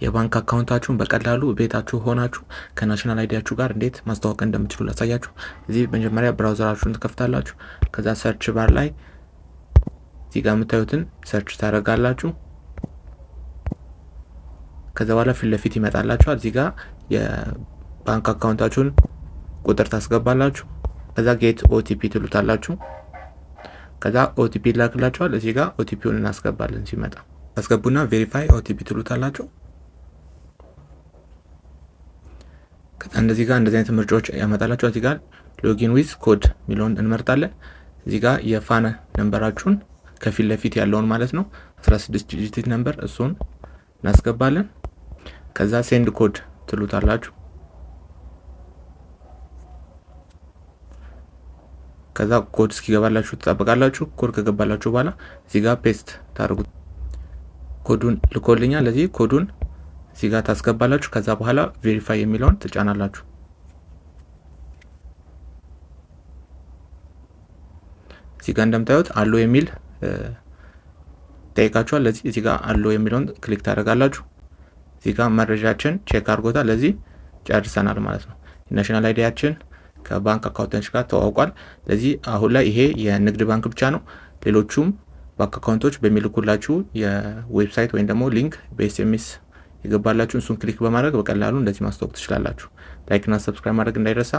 የባንክ አካውንታችሁን በቀላሉ ቤታችሁ ሆናችሁ ከናሽናል አይዲያችሁ ጋር እንዴት ማስተዋወቅ እንደምትችሉ ላሳያችሁ። እዚህ መጀመሪያ ብራውዘራችሁን ትከፍታላችሁ። ከዛ ሰርች ባር ላይ እዚህ ጋር የምታዩትን ሰርች ታደርጋላችሁ። ከዛ በኋላ ፊት ለፊት ይመጣላችኋል። እዚህ ጋር የባንክ አካውንታችሁን ቁጥር ታስገባላችሁ። ከዛ ጌት ኦቲፒ ትሉታላችሁ። ከዛ ኦቲፒ ይላክላችኋል። እዚህ ጋር ኦቲፒውን እናስገባለን። ሲመጣ አስገቡና ቬሪፋይ ኦቲፒ ትሉታላችሁ። ከዛ እንደዚህ ጋር እንደዚህ አይነት ምርጫዎች ያመጣላችኋል። እዚህ ጋር ሎጊን ዊዝ ኮድ የሚለውን እንመርጣለን። እዚህ ጋር የፋን ነምበራችሁን ከፊት ለፊት ያለውን ማለት ነው 16 ዲጂት ነምበር እሱን እናስገባለን። ከዛ ሴንድ ኮድ ትሉታላችሁ። ከዛ ኮድ እስኪገባላችሁ ተጠብቃላችሁ። ኮድ ከገባላችሁ በኋላ እዚህ ጋር ፔስት ታርጉት። ኮዱን ልኮልኛል። ለዚህ ኮዱን እዚህ ጋር ታስገባላችሁ። ከዛ በኋላ ቬሪፋይ የሚለውን ትጫናላችሁ። እዚህ ጋር እንደምታዩት አሎ የሚል ጠይቃችኋል። ለዚህ እዚህ ጋር አሎ የሚለውን ክሊክ ታደርጋላችሁ። እዚህ ጋር መረጃችን ቼክ አድርጎታል። ለዚህ ጨርሰናል ማለት ነው። ናሽናል አይዲያችን ከባንክ አካውንታችን ጋር ተዋውቋል። ለዚህ አሁን ላይ ይሄ የንግድ ባንክ ብቻ ነው። ሌሎቹም ባንክ አካውንቶች በሚልኩላችሁ የዌብሳይት ወይም ደግሞ ሊንክ በኤስኤምኤስ ይገባላችሁ። እሱን ክሊክ በማድረግ በቀላሉ እንደዚህ ማስተዋወቅ ትችላላችሁ። ላይክ እና ሰብስክራይብ ማድረግ እንዳይረሳ።